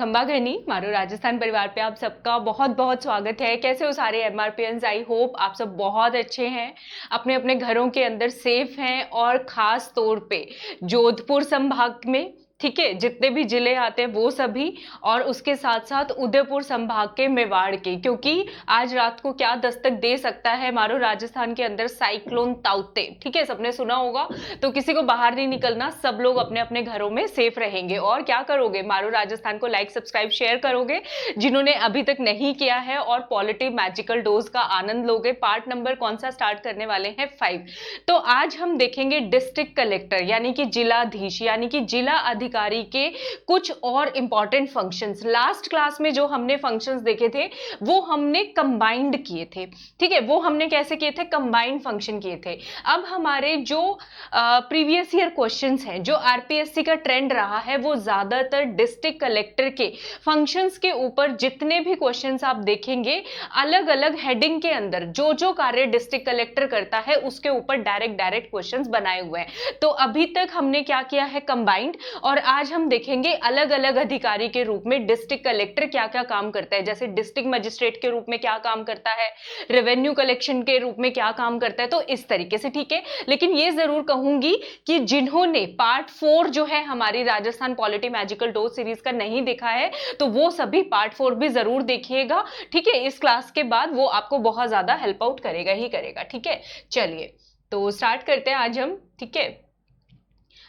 खंबा घनी मारो राजस्थान परिवार पे आप सबका बहुत बहुत स्वागत है। कैसे हो सारे एमआरपीएंस? आई होप आप सब बहुत अच्छे हैं, अपने अपने घरों के अंदर सेफ हैं। और खास तौर पे जोधपुर संभाग में, ठीक है, जितने भी जिले आते हैं वो सभी, और उसके साथ साथ उदयपुर संभाग के मेवाड़ के, क्योंकि आज रात को क्या दस्तक दे सकता है मारो राजस्थान के अंदर साइक्लोन ताउते। ठीक है, सबने सुना होगा। तो किसी को बाहर नहीं निकलना, सब लोग अपने अपने घरों में सेफ रहेंगे। और क्या करोगे, मारो राजस्थान को लाइक सब्सक्राइब शेयर करोगे जिन्होंने अभी तक नहीं किया है, और पॉलिटिव मैजिकल डोज का आनंद लोगे। पार्ट नंबर कौन सा स्टार्ट करने वाले हैं? 5। तो आज हम देखेंगे डिस्ट्रिक्ट कलेक्टर यानी कि जिलाधीश यानी कि जिला अधिकारी के कुछ और इंपॉर्टेंट फंक्शंस। लास्ट क्लास में जो हमने फंक्शंस देखे थे वो हमने कंबाइंड किए थे। ठीक है, वो हमने कैसे किए थे? कंबाइंड फंक्शन किए थे। अब हमारे जो प्रीवियस ईयर क्वेश्चंस हैं, जो आरपीएससी का ट्रेंड रहा है, वो ज्यादातर डिस्ट्रिक्ट कलेक्टर के फंक्शंस के ऊपर जितने भी क्वेश्चंस आप देखेंगे, अलग अलग हेडिंग के अंदर जो जो कार्य डिस्ट्रिक्ट कलेक्टर करता है उसके ऊपर डायरेक्ट क्वेश्चंस बनाए हुए हैं। तो अभी तक हमने क्या किया है? कंबाइंड। और आज हम देखेंगे अलग अलग अधिकारी के रूप में डिस्ट्रिक्ट कलेक्टर क्या क्या काम करता है। जैसे डिस्ट्रिक्ट मजिस्ट्रेट के रूप में क्या काम करता है, रेवेन्यू कलेक्शन के रूप में क्या काम करता है, तो इस तरीके से। ठीक है, लेकिन ये जरूर कहूंगी कि जिन्होंने पार्ट 4 जो है हमारी Rajasthan polity magical dose series का नहीं देखा है, तो वो सभी पार्ट 4 भी जरूर देखिएगा। ठीक है, इस क्लास के बाद वो आपको बहुत ज्यादा हेल्प आउट करेगा ही करेगा। ठीक है, चलिए तो स्टार्ट करते हैं आज हम। ठीक है,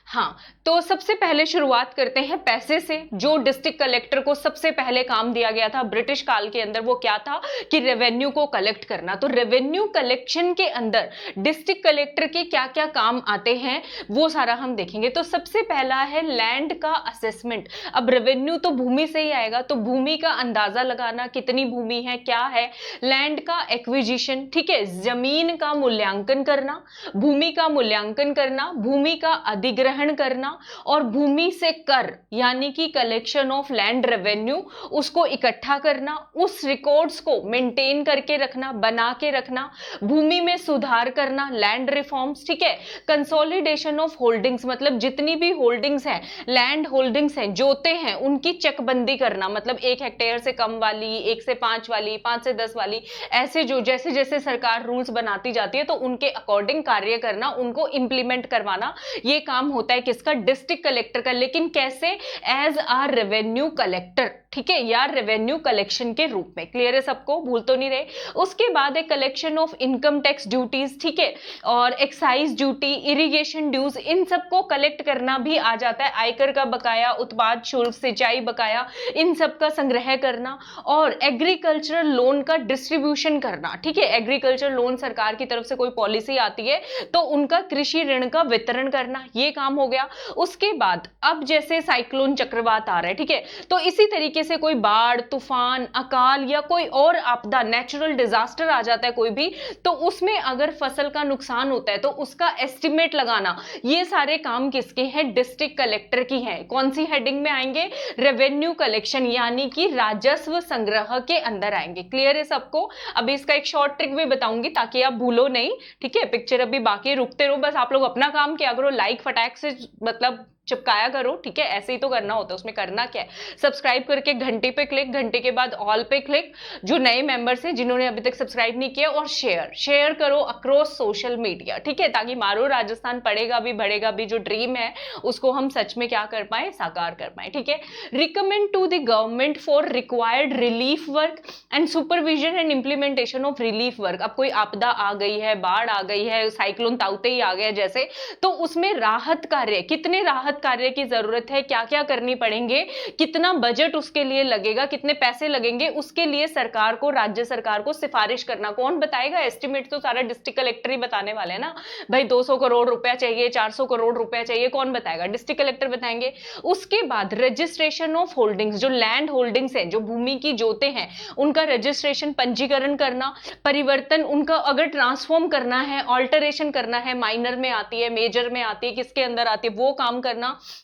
हाँ, तो सबसे पहले शुरुआत करते हैं पैसे से। जो डिस्ट्रिक्ट कलेक्टर को सबसे पहले काम दिया गया था ब्रिटिश काल के अंदर, वो क्या था कि रेवेन्यू को कलेक्ट करना। तो रेवेन्यू कलेक्शन के अंदर डिस्ट्रिक्ट कलेक्टर के क्या क्या काम आते हैं वो सारा हम देखेंगे। तो सबसे पहला है लैंड का असेसमेंट। अब रेवेन्यू तो भूमि से ही आएगा, तो भूमि का अंदाजा लगाना, कितनी भूमि है, क्या है। लैंड का एक्विजिशन, ठीक है, जमीन का मूल्यांकन करना, भूमि का मूल्यांकन करना, भूमि का अधिग्रहण करना, और भूमि से कर यानी कि कलेक्शन ऑफ लैंड रेवेन्यू, उसको इकट्ठा करना, उस रिकॉर्ड्स को मेंटेन करके रखना, बना के रखना, भूमि में सुधार करना, लैंड रिफॉर्म्स। ठीक है, कंसोलिडेशन ऑफ होल्डिंग्स, मतलब जितनी भी होल्डिंग्स हैं, लैंड होल्डिंग्स हैं, जोते हैं, उनकी चकबंदी करना, मतलब 1 हेक्टेयर से कम वाली, 1 से 5 वाली, 5 से 10 वाली, ऐसे जो जैसे जैसे सरकार रूल्स बनाती जाती है तो उनके अकॉर्डिंग कार्य करना, उनको इंप्लीमेंट करवाना, ये काम होता है किसका? डिस्ट्रिक्ट कलेक्टर का। लेकिन कैसे? एज आ रेवेन्यू कलेक्टर। ठीक है, या रेवेन्यू कलेक्शन के रूप में। क्लियर है सबको? भूल तो नहीं रहे? उसके बाद है collection of income tax duties, ठीक है, और एक्साइज ड्यूटी, इरिगेशन ड्यूज, इन सबको कलेक्ट करना भी आ जाता है। आयकर का बकाया, उत्पाद शुल्क, सिंचाई बकाया, इन सब का संग्रह करना, और एग्रीकल्चरल लोन का डिस्ट्रीब्यूशन करना। ठीक है, एग्रीकल्चर लोन सरकार की तरफ से कोई पॉलिसी आती है तो उनका कृषि ऋण का वितरण करना, ये काम हो गया। उसके बाद अब जैसे साइक्लोन चक्रवात आ रहा है, ठीक है, तो इसी तरीके से कोई बाढ़, तूफान, अकाल या कोई और आपदा, नेचुरल डिजास्टर आ जाता है कोई भी, तो उसमें अगर फसल का नुकसान होता है तो उसका एस्टिमेट लगाना, ये सारे काम किसके हैं? डिस्ट्रिक्ट कलेक्टर की हैं। कौन सी हेडिंग में आएंगे? रेवेन्यू कलेक्शन यानी कि राजस्व संग्रह के अंदर आएंगे। क्लियर है सबको? अभी इसका एक शॉर्ट ट्रिक भी बताऊंगी ताकि आप भूलो नहीं। ठीक है, पिक्चर अभी बाकी रुकते रहो, बस आप लोग अपना काम किया करो, लाइक फटाक से मतलब चिपकाया करो। ठीक है, ऐसे ही तो करना होता है, उसमें करना क्या है? सब्सक्राइब करके घंटे पे क्लिक, घंटे के बाद ऑल पे क्लिक, जो नए मेंबर्स हैं जिन्होंने अभी तक सब्सक्राइब नहीं किया, और शेयर करो अक्रॉस सोशल मीडिया। ठीक है, ताकि मारो राजस्थान पढ़ेगा भी बढ़ेगा भी, जो ड्रीम है उसको हम सच में क्या कर पाए? साकार कर पाए। ठीक है, recommend to the government for required relief work and supervision and implementation of relief work. अब कोई आपदा आ गई है, बाढ़ आ गई है, साइक्लोन ताउते ही आ गया जैसे, तो उसमें राहत कार्य, कितने राहत कार्य की जरूरत है, क्या क्या करनी पड़ेंगे, कितना बजट उसके लिए लगेगा, कितने पैसे लगेंगे, उसके लिए सरकार को, राज्य सरकार को सिफारिश करना। कौन बताएगा? एस्टिमेट तो सारा डिस्ट्रिक्ट कलेक्टर ही बताने वाले हैं ना भाई। 200 करोड़ रुपया चाहिए, 400 करोड़ रुपया चाहिए, कौन बताएगा? डिस्ट्रिक्ट कलेक्टर बताएंगे। उसके बाद रजिस्ट्रेशन ऑफ होल्डिंग्स, जो लैंड होल्डिंग्स हैं, जो भूमि की जोते हैं, उनका रजिस्ट्रेशन, पंजीकरण करना, परिवर्तन, उनका अगर ट्रांसफॉर्म करना है, ऑल्टरेशन करना है, माइनर में आती है, मेजर में आती है, किसके अंदर आती है, वो काम करना।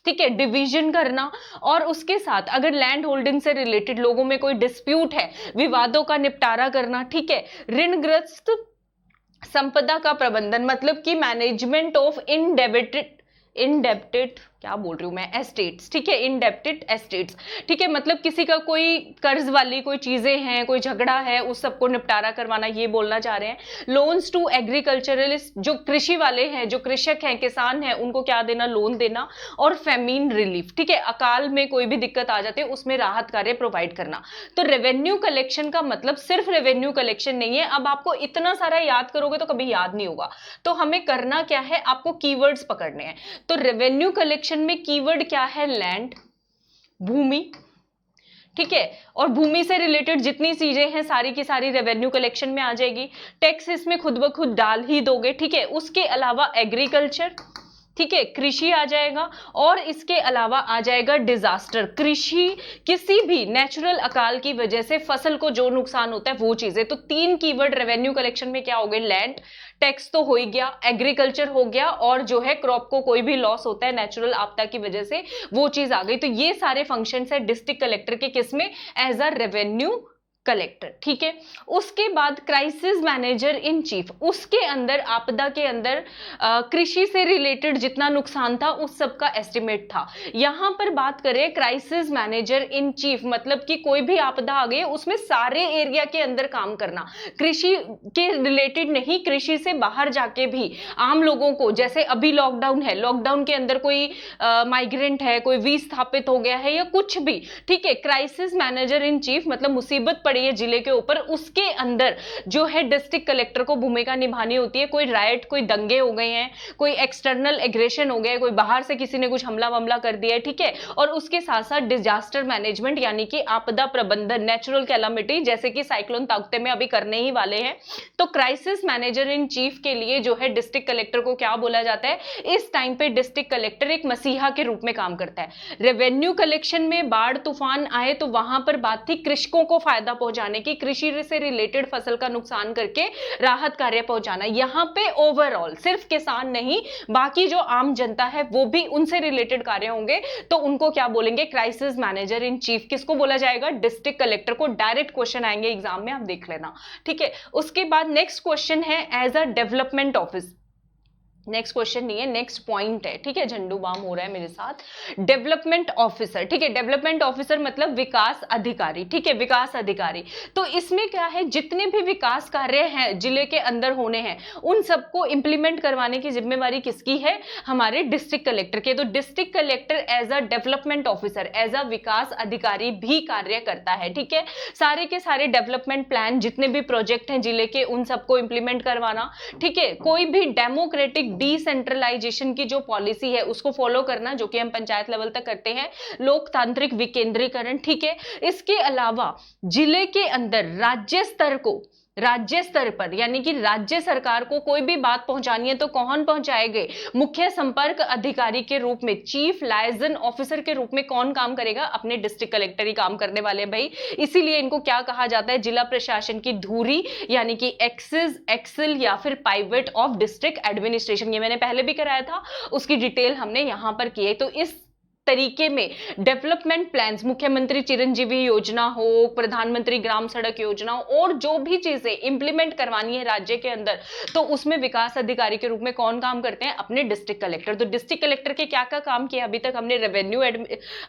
ठीक है, डिवीजन करना, और उसके साथ अगर लैंड होल्डिंग से रिलेटेड लोगों में कोई डिस्प्यूट है, विवादों का निपटारा करना। ठीक है, ऋणग्रस्त संपदा का प्रबंधन, मतलब कि मैनेजमेंट ऑफ इनडेबिटेड क्या बोल रही हूँ मैं, एस्टेट्स, ठीक है, इनडेप्टेड एस्टेट्स, ठीक है, मतलब किसी का कोई कर्ज वाली कोई चीजें हैं, कोई झगड़ा है, उस सबको निपटारा करवाना, ये बोलना चाह रहे हैं। लोन्स टू एग्रीकल्चरलिस्ट, जो कृषि वाले हैं, जो कृषक हैं, किसान हैं, उनको क्या देना, लोन देना। और फेमीन रिलीफ, ठीक है, अकाल में कोई भी दिक्कत आ जाती है उसमें राहत कार्य प्रोवाइड करना। तो रेवेन्यू कलेक्शन का मतलब सिर्फ रेवेन्यू कलेक्शन नहीं है। अब आपको इतना सारा याद करोगे तो कभी याद नहीं होगा, तो हमें करना क्या है, आपको कीवर्ड्स पकड़ने हैं। तो रेवेन्यू कलेक्शन में कीवर्ड क्या है, लैंड, भूमि, ठीक है, और भूमि से रिलेटेड जितनी चीजें हैं सारी की सारी रेवेन्यू कलेक्शन में आ जाएगी। टैक्स इसमें खुद ब खुद डाल ही दोगे, ठीक है। उसके अलावा एग्रीकल्चर, ठीक है, कृषि आ जाएगा, और इसके अलावा आ जाएगा डिजास्टर, कृषि, किसी भी नेचुरल अकाल की वजह से फसल को जो नुकसान होता है वो चीजें। तो 3 कीवर्ड रेवेन्यू कलेक्शन में क्या हो गए, लैंड, टैक्स तो हो ही गया, एग्रीकल्चर हो गया, और जो है क्रॉप को कोई भी लॉस होता है नेचुरल आपदा की वजह से, वो चीज आ गई। तो ये सारे फंक्शंस है डिस्ट्रिक्ट कलेक्टर के, किसमें, एज अ रेवेन्यू कलेक्टर, ठीक है। उसके बाद क्राइसिस मैनेजर इन चीफ, उसके अंदर आपदा के अंदर कृषि से रिलेटेड जितना नुकसान था उस सब का एस्टिमेट था। यहां पर बात करें क्राइसिस मैनेजर इन चीफ, मतलब कि कोई भी आपदा आ गई उसमें सारे एरिया के अंदर काम करना, कृषि के रिलेटेड नहीं, कृषि से बाहर जाके भी आम लोगों को, जैसे अभी लॉकडाउन है, लॉकडाउन के अंदर कोई माइग्रेंट है, कोई विस्थापित हो गया है या कुछ भी, ठीक है, क्राइसिस मैनेजर इन चीफ मतलब मुसीबत पड़ी है जिले के ऊपर, उसके अंदर जो है डिस्ट्रिक्ट कलेक्टर को भूमिका निभानी होती है। कोई राइट, कोई दंगे हो गए हैं, कोई एक्सटर्नल एग्रेशन हो गया है, कोई बाहर से किसी ने कुछ हमला वमला कर दिया है, ठीक है, और उसके साथ साथ डिजास्टर मैनेजमेंट यानी कि आपदा प्रबंधन, नेचुरल कैलामिटी जैसे कि साइक्लोन ताउते में अभी करने ही वाले हैं। तो क्राइसिस मैनेजर इन चीफ के लिए जो है डिस्ट्रिक्ट कलेक्टर को क्या बोला जाता है, इस टाइम पे डिस्ट्रिक्ट कलेक्टर एक मसीहा के रूप में काम करता है। रेवेन्यू कलेक्शन में बाढ़ तूफान आए तो वहां पर बात थी कृषकों को फायदा पहुंचाने की, कृषि से रिलेटेड फसल का नुकसान करके राहत कार्य पहुंचाना। यहां पे ओवरऑल सिर्फ किसान नहीं, बाकी जो आम जनता है वो भी, उनसे रिलेटेड कार्य होंगे, तो उनको क्या बोलेंगे, क्राइसिस मैनेजर इन चीफ। किसको बोला जाएगा, डिस्ट्रिक्ट कलेक्टर को। डायरेक्ट क्वेश्चन आएंगे एग्जाम में, आप देख लेना, ठीक है। उसके बाद नेक्स्ट क्वेश्चन है as a development office, next question नहीं है, नेक्स्ट पॉइंट है, ठीक है, झंडू बाम हो रहा है मेरे साथ। डेवलपमेंट ऑफिसर, ठीक है, डेवलपमेंट ऑफिसर मतलब विकास अधिकारी, ठीक है, विकास अधिकारी। तो इसमें क्या है, जितने भी विकास कार्य हैं जिले के अंदर होने हैं उन सबको इंप्लीमेंट करवाने की जिम्मेवारी किसकी है, हमारे डिस्ट्रिक्ट कलेक्टर के। तो district collector as a development officer, as a विकास अधिकारी भी कार्य करता है, ठीक है। सारे के सारे डेवलपमेंट प्लान जितने भी प्रोजेक्ट हैं जिले के उन सबको इंप्लीमेंट करवाना, ठीक है। कोई भी डेमोक्रेटिक डिसेंट्रलाइजेशन की जो पॉलिसी है उसको फॉलो करना, जो कि हम पंचायत लेवल तक करते हैं, लोकतांत्रिक विकेंद्रीकरण, ठीक है। इसके अलावा जिले के अंदर राज्य स्तर को, राज्य स्तर पर यानी कि राज्य सरकार को कोई भी बात पहुंचानी है तो कौन पहुंचाएंगे, मुख्य संपर्क अधिकारी के रूप में, चीफ लाइजन ऑफिसर के रूप में कौन काम करेगा, अपने डिस्ट्रिक्ट कलेक्टर ही काम करने वाले हैं भाई। इसीलिए इनको क्या कहा जाता है, जिला प्रशासन की धुरी यानी कि एक्सिस, एक्सिल या फिर पाइवट ऑफ डिस्ट्रिक्ट एडमिनिस्ट्रेशन। ये मैंने पहले भी कराया था, उसकी डिटेल हमने यहां पर की है। तो इस तरीके में डेवलपमेंट प्लान्स, मुख्यमंत्री चिरंजीवी योजना हो, प्रधानमंत्री ग्राम सड़क योजना हो, और जो भी चीजें इंप्लीमेंट करवानी है राज्य के अंदर, तो उसमें विकास अधिकारी के रूप में कौन काम करते हैं, अपने डिस्ट्रिक्ट कलेक्टर। तो डिस्ट्रिक्ट कलेक्टर के क्या क्या काम किया अभी तक हमने, रेवेन्यू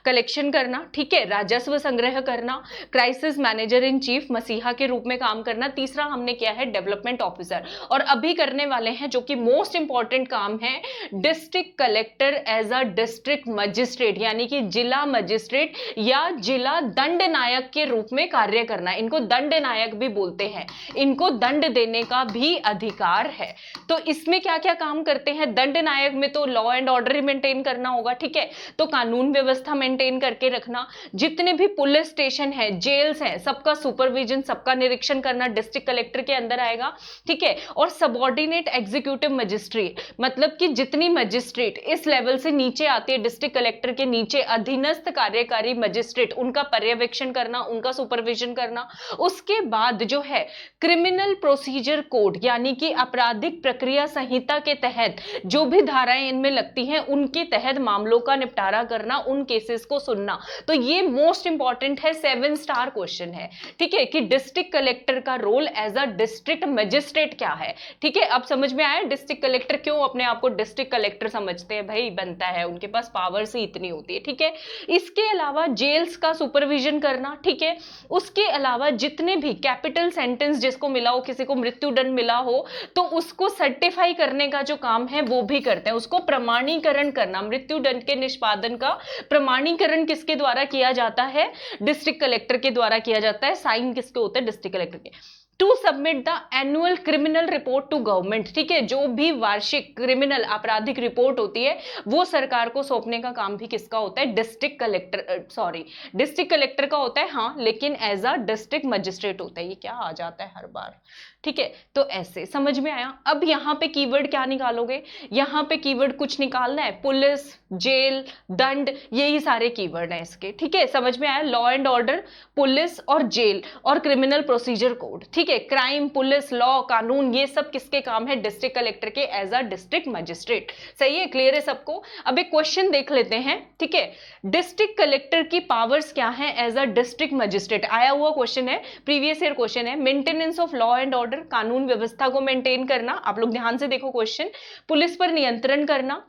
कलेक्शन करना, ठीक है, राजस्व संग्रह करना, क्राइसिस मैनेजर इन चीफ मसीहा के रूप में काम करना, तीसरा हमने किया है डेवलपमेंट ऑफिसर, और अभी करने वाले हैं जो कि मोस्ट इंपॉर्टेंट काम है, district collector as a district magistrate यानी कि जिला मजिस्ट्रेट या जिला दंड नायक के रूप में कार्य करना। इनको दंड नायक भी बोलते हैं, इनको दंड देने का भी अधिकार है। तो इसमें क्या क्या काम करते हैं, दंड नायक में तो लॉ एंड ऑर्डर मेंटेन करना होगा, ठीक है, तो कानून व्यवस्था मेंटेन करके रखना, जितने भी पुलिस स्टेशन है, जेल्स हैं, सबका सुपरविजन, सबका निरीक्षण करना डिस्ट्रिक्ट कलेक्टर के अंदर आएगा, ठीक है। और सबऑर्डिनेट एग्जीक्यूटिव मजिस्ट्रेट मतलब कि जितनी मजिस्ट्रेट इस लेवल से नीचे आती है डिस्ट्रिक्ट कलेक्टर के नीचे अधीनस्थ कार्यकारी मजिस्ट्रेट, उनका पर्यवेक्षण करना, उनका सुपरविजन करना। उसके बाद जो है क्रिमिनल प्रोसीजर कोड यानी कि आपराधिक प्रक्रिया संहिता के तहत जो भी धाराएं इनमें लगती हैं उनके तहत मामलों का निपटारा करना, उन केसेस को सुनना। तो ये मोस्ट इंपॉर्टेंट है, 7 स्टार क्वेश्चन है, ठीक है, कि डिस्ट्रिक्ट कलेक्टर का role as a district magistrate क्या है। ठीक है, अब समझ में आया डिस्ट्रिक्ट कलेक्टर क्यों अपने आप को डिस्ट्रिक्ट कलेक्टर समझते हैं, भाई बनता है, उनके पास पावर्स ही इतनी होती है। ठीक है, इसके अलावा जेल्स का सुपरविजन करना, ठीक है, उसके अलावा जितने भी कैपिटल सेंटेंस जिसको मिला हो, किसी को मृत्युदंड मिला हो तो उसको सर्टिफाई करने का जो काम है वो भी करते हैं, उसको प्रमाणीकरण करना, मृत्युदंड के निष्पादन का प्रमाणीकरण किसके द्वारा किया जाता है, डिस्ट्रिक्ट कलेक्टर के द्वारा किया जाता है। साइन किसके होते हैं, डिस्ट्रिक्ट कलेक्टर के। To submit the annual criminal report to government, ठीक है, जो भी वार्षिक क्रिमिनल आपराधिक रिपोर्ट होती है वो सरकार को सौंपने का काम भी किसका होता है, district collector, sorry district collector का होता है, हाँ, लेकिन एज अ डिस्ट्रिक्ट मजिस्ट्रेट होता है। ये क्या आ जाता है हर बार, ठीक है, तो ऐसे समझ में आया। अब यहाँ पे कीवर्ड क्या निकालोगे, यहाँ पे कीवर्ड कुछ निकालना है, पुलिस, जेल, दंड, यही सारे कीवर्ड हैं इसके, ठीक है, समझ में आया। लॉ एंड ऑर्डर, पुलिस और जेल और क्रिमिनल प्रोसीजर कोड, ठीक है, क्राइम, पुलिस, लॉ, कानून, ये सब किसके काम है, डिस्ट्रिक्ट कलेक्टर के एज अ डिस्ट्रिक्ट मजिस्ट्रेट। सही है, क्लियर है सबको। अब एक क्वेश्चन देख लेते हैं, ठीक है, डिस्ट्रिक्ट कलेक्टर की पावर्स क्या है एज अ डिस्ट्रिक्ट मजिस्ट्रेट, आया हुआ क्वेश्चन है, प्रीवियस ईयर क्वेश्चन है। Maintenance of law and order, कानून व्यवस्था को मेंटेन करना, आप लोग ध्यान से देखो क्वेश्चन, पुलिस पर नियंत्रण करना,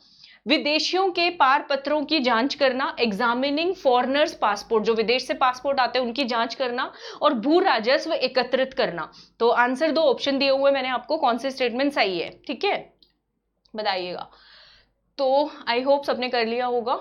विदेशियों के पार पत्रों की जांच करना, एग्जामिनिंग फॉरेनर्स पासपोर्ट, जो विदेश से पासपोर्ट आते हैं उनकी जांच करना, और भू राजस्व एकत्रित करना। तो आंसर 2 ऑप्शन दिए हुए मैंने आपको, कौन से स्टेटमेंट सही है, ठीक है, बताइएगा। तो आई होप सबने कर लिया होगा,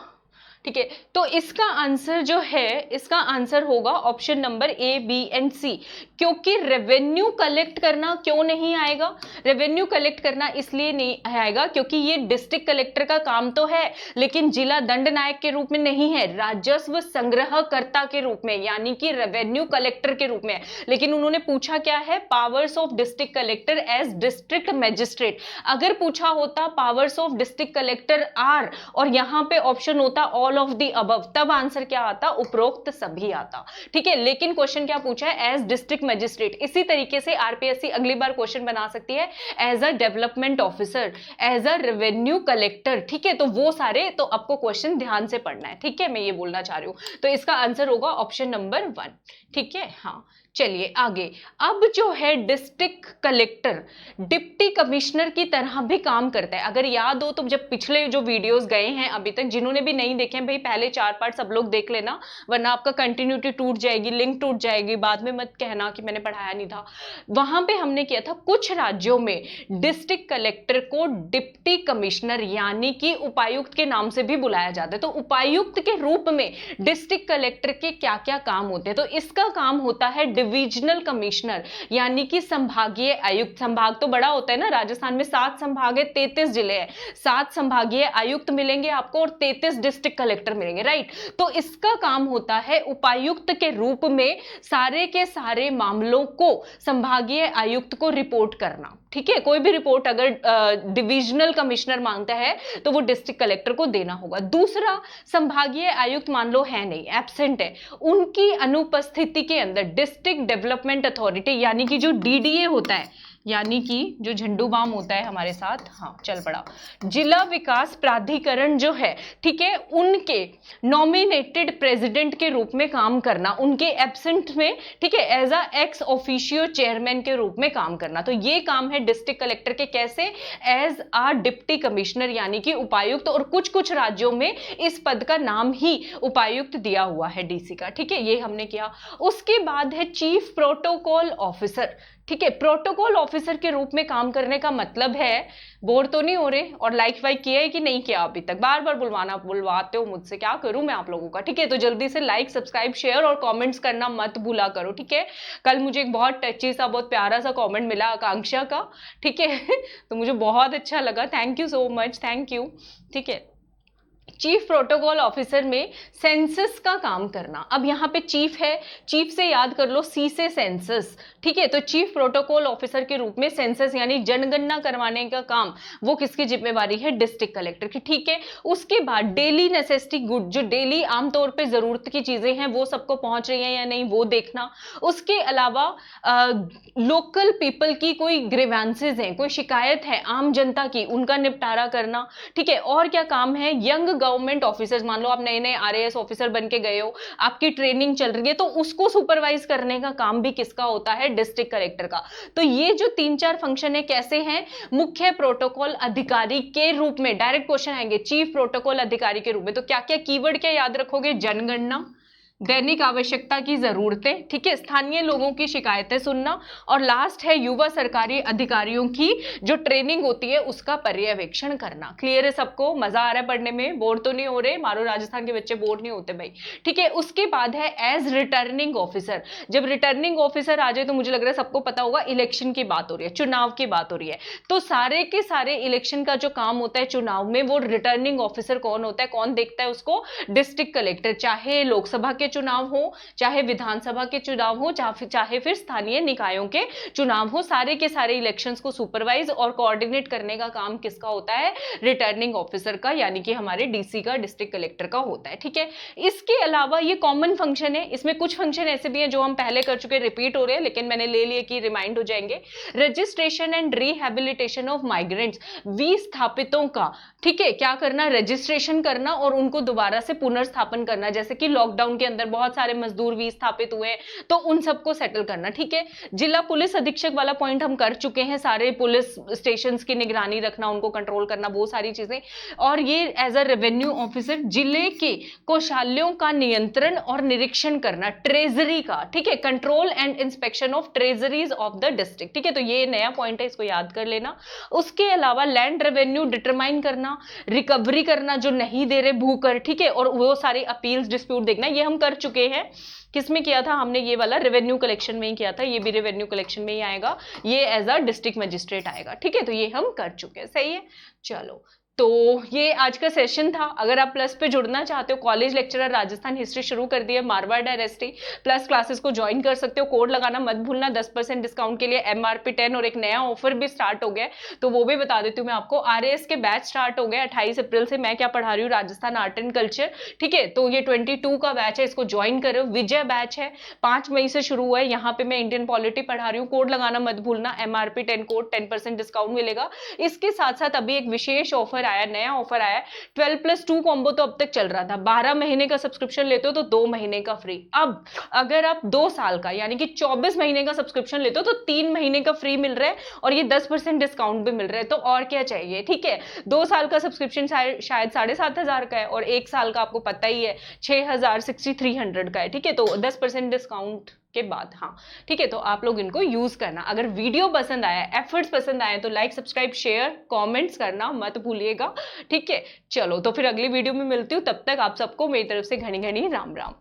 ठीक है, तो इसका आंसर जो है, इसका आंसर होगा option number A, B and C, क्योंकि रेवेन्यू कलेक्ट करना क्यों नहीं आएगा, रेवेन्यू कलेक्ट करना इसलिए नहीं आएगा क्योंकि ये डिस्ट्रिक्ट कलेक्टर का काम तो है लेकिन जिला दंड नायक के रूप में नहीं है, राजस्व संग्रहकर्ता के रूप में, यानी कि रेवेन्यू कलेक्टर के रूप में है। लेकिन उन्होंने पूछा क्या है, powers of district collector as district magistrate. अगर पूछा होता powers of district collector are और यहां पे ऑप्शन होता ऑल ऑफ द अबव, तब आंसर क्या आता, उपरोक्त सभी आता, ठीक है। लेकिन क्वेश्चन क्या पूछा है, एज डिस्ट्रिक्ट मजिस्ट्रेट। इसी तरीके से आरपीएससी अगली बार क्वेश्चन बना सकती है as a development officer, as a revenue collector, ठीक है। तो वो सारे तो आपको क्वेश्चन ध्यान से पढ़ना है, ठीक है, मैं ये बोलना चाह रही हूं। तो इसका आंसर होगा ऑप्शन नंबर 1, ठीक है। हाँ, चलिए आगे। अब जो है डिस्ट्रिक्ट कलेक्टर डिप्टी कमिश्नर की तरह भी काम करता है। अगर याद हो तो जब पिछले जो वीडियोस गए हैं अभी तक, जिन्होंने भी नहीं देखे हैं भाई पहले 4 पार्ट सब लोग देख लेना, वरना आपका कंटिन्यूटी टूट जाएगी, लिंक टूट जाएगी, बाद में मत कहना कि मैंने पढ़ाया नहीं था। वहां पे हमने किया था, कुछ राज्यों में डिस्ट्रिक्ट कलेक्टर को डिप्टी कमिश्नर यानी कि उपायुक्त के नाम से भी बुलाया जाता है। तो उपायुक्त के रूप में डिस्ट्रिक्ट कलेक्टर के क्या क्या काम होते हैं, तो इसका काम होता है डिविजनल कमिश्नर यानी कि संभागीय आयुक्त। संभाग तो बड़ा होता है ना, राजस्थान में 7 संभाग है, 33 जिले हैं, 7 संभागीय आयुक्त मिलेंगे आपको और 33 डिस्ट्रिक्ट कलेक्टर मिलेंगे, राइट। तो इसका काम होता है उपायुक्त के रूप में सारे के सारे मामलों को संभागीय आयुक्त को रिपोर्ट करना, ठीक है। कोई भी रिपोर्ट अगर डिविजनल कमिश्नर मांगता है तो वो डिस्ट्रिक्ट कलेक्टर को देना होगा। दूसरा, संभागीय आयुक्त मान लो है नहीं, एब्सेंट है, उनकी अनुपस्थिति के अंदर डिस्ट्रिक्ट डेवलपमेंट अथॉरिटी यानी कि जो डीडीए होता है, यानी कि जो झंडू बाम होता है हमारे साथ, हाँ चल पड़ा, जिला विकास प्राधिकरण जो है, ठीक है, उनके नॉमिनेटेड प्रेसिडेंट के रूप में काम करना, उनके एब्सेंट में, ठीक है, as a ex officio chairman के रूप में काम करना। तो ये काम है डिस्ट्रिक्ट कलेक्टर के, कैसे, एज अ डिप्टी कमिश्नर यानी कि उपायुक्त। और कुछ कुछ राज्यों में इस पद का नाम ही उपायुक्त दिया हुआ है, डीसी का, ठीक है, ये हमने किया। उसके बाद है चीफ प्रोटोकॉल ऑफिसर, ठीक है। प्रोटोकॉल ऑफिसर के रूप में काम करने का मतलब है, बोर तो नहीं हो रहे, और लाइक वाइक किया है कि नहीं किया अभी तक, बार बार बुलवाते हो मुझसे, क्या करूं मैं आप लोगों का, ठीक है। तो जल्दी से लाइक, सब्सक्राइब, शेयर और कमेंट्स करना मत भूला करो, ठीक है। कल मुझे एक बहुत टची सा, बहुत प्यारा सा कमेंट मिला आकांक्षा का, ठीक है तो मुझे बहुत अच्छा लगा, thank you so much, thank you, ठीक है। चीफ प्रोटोकॉल ऑफिसर में सेंसस का काम करना। अब यहाँ पे चीफ है, चीफ से याद कर लो सी से सेंसस, ठीक है। तो चीफ प्रोटोकॉल ऑफिसर के रूप में सेंसस यानी जनगणना करवाने का काम वो किसकी जिम्मेवारी है, डिस्ट्रिक्ट कलेक्टर की, ठीक है। उसके बाद डेली नेसेसिटी गुड, जो डेली आमतौर पे जरूरत की चीजें हैं वो सबको पहुंच रही हैं या नहीं वो देखना। उसके अलावा लोकल पीपल की कोई ग्रीवेंसेज हैं, कोई शिकायत है आम जनता की, उनका निपटारा करना, ठीक है। और क्या काम है, यंग गवर्नमेंट ऑफिसर्स, मान लो आप नए नए आरएएस ऑफिसर बन के गए हो, आपकी ट्रेनिंग चल रही है, तो उसको सुपरवाइज करने का काम भी किसका होता है, डिस्ट्रिक्ट कलेक्टर का। तो ये जो 3-4 फंक्शन है कैसे हैं, मुख्य प्रोटोकॉल अधिकारी के रूप में, डायरेक्ट क्वेश्चन आएंगे चीफ प्रोटोकॉल अधिकारी के रूप में। तो क्या क्या कीवर्ड क्या याद रखोगे, जनगणना, दैनिक आवश्यकता की जरूरतें, ठीक है, स्थानीय लोगों की शिकायतें सुनना, और लास्ट है युवा सरकारी अधिकारियों की जो ट्रेनिंग होती है उसका पर्यवेक्षण करना। क्लियर है सबको, मजा आ रहा है पढ़ने में, बोर तो नहीं हो रहे, मारो राजस्थान के बच्चे बोर नहीं होते भाई, ठीक है। उसके बाद है एज रिटर्निंग ऑफिसर। जब रिटर्निंग ऑफिसर आ जाए तो मुझे लग रहा है सबको पता होगा इलेक्शन की बात हो रही है, चुनाव की बात हो रही है, तो सारे के सारे इलेक्शन का जो काम होता है चुनाव में, वो रिटर्निंग ऑफिसर कौन होता है, कौन देखता है उसको, डिस्ट्रिक्ट कलेक्टर। चाहे लोकसभा के चुनाव हो, चाहे विधानसभा के चुनाव हो, चाहे फिर स्थानीय निकायों के चुनाव हो, सारे के सारे इलेक्शंस को सुपरवाइज और कोऑर्डिनेट करने का काम किसका होता है, रिटर्निंग ऑफिसर का, यानी कि हमारे डीसी का, डिस्ट्रिक्ट कलेक्टर का होता है, ठीक है। इसके अलावा ये कॉमन फंक्शन है, इसमें कुछ फंक्शन ऐसे भी हैं जो हम पहले कर चुके, रिपीट हो रहे हैं, लेकिन मैंने ले लिए कि रिमाइंड हो जाएंगे। Registration and rehabilitation of migrants, विस्थापितों का, ठीक है, क्या करना, रजिस्ट्रेशन करना और उनको दोबारा से पुनर्स्थापन करना। जैसे कि लॉकडाउन के अंदर बहुत सारे मजदूर विस्थापित हुए तो उन सबको सेटल करना, ठीक है। जिला पुलिस अधीक्षक वाला पॉइंट हम कर चुके हैं, सारे पुलिस स्टेशंस की निगरानी रखना, उनको कंट्रोल करना, वो सारी चीजें। और ये एज अ रेवेन्यू ऑफिसर जिले के कोषालयों का नियंत्रण और निरीक्षण करना, ट्रेजरी का, ठीक है, control and inspection of treasuries of the district, ठीक है। तो ये नया पॉइंट है, इसको याद कर लेना। उसके अलावा लैंड रेवेन्यू डिटरमाइन करना, रिकवरी करना जो नहीं दे रहे भूकर, ठीक है, और वो सारी अपील्स डिस्प्यूट देखना, ये हम कर चुके हैं। किसमें किया था हमने, ये वाला रेवेन्यू कलेक्शन में ही किया था, ये भी रेवेन्यू कलेक्शन में ही आएगा, ये एज अ डिस्ट्रिक्ट मजिस्ट्रेट आएगा, ठीक है। तो ये हम कर चुके हैं, सही है। चलो, तो ये आज का सेशन था। अगर आप प्लस पे जुड़ना चाहते हो, कॉलेज लेक्चरर राजस्थान हिस्ट्री शुरू कर दिया, मारवाड़ डायरेस्टी प्लस क्लासेस को ज्वाइन कर सकते हो। कोड लगाना मत भूलना 10% डिस्काउंट के लिए, MRP 10, और एक नया ऑफर भी स्टार्ट हो गया तो वो भी बता देती हूँ मैं आपको। RAS के बैच स्टार्ट हो गया 28 अप्रैल से। मैं क्या पढ़ा रही हूँ, राजस्थान आर्ट एंड कल्चर, ठीक है। तो ये 22 का बैच है, इसको ज्वाइन करो। विजय बैच है 5 मई से शुरू हुआ है, यहाँ पे मैं इंडियन पॉलिटी पढ़ा रही हूँ। कोड लगाना मत भूलना, MRP 10 कोड, 10% डिस्काउंट मिलेगा। इसके साथ साथ अभी एक विशेष ऑफर आया, नया ऑफर आया, 12+2 कॉम्बो तो अब तक चल रहा था। 12 महीने का सब्सक्रिप्शन लेते हो तो 2 महीने का फ्री। अब अगर आप 2 साल का यानी कि 24 महीने का सब्सक्रिप्शन लेते हो तो 3 महीने का फ्री मिल रहा है और ये 10% डिस्काउंट भी मिल रहा है। तो और क्या चाहिए, ठीक है। 2 साल का सब्सक्रिप्शन शायद 7,500 का है और 1 साल का आपको पता ही है 6,6300 का है, ठीक है। तो 10% डिस्काउंट के बाद, हाँ, ठीक है। तो आप लोग इनको यूज करना। अगर वीडियो पसंद आया, एफर्ट्स पसंद आए तो लाइक, सब्सक्राइब, शेयर, कमेंट्स करना मत भूलिएगा, ठीक है। चलो, तो फिर अगली वीडियो में मिलती हूँ, तब तक आप सबको मेरी तरफ से घनी घनी राम राम।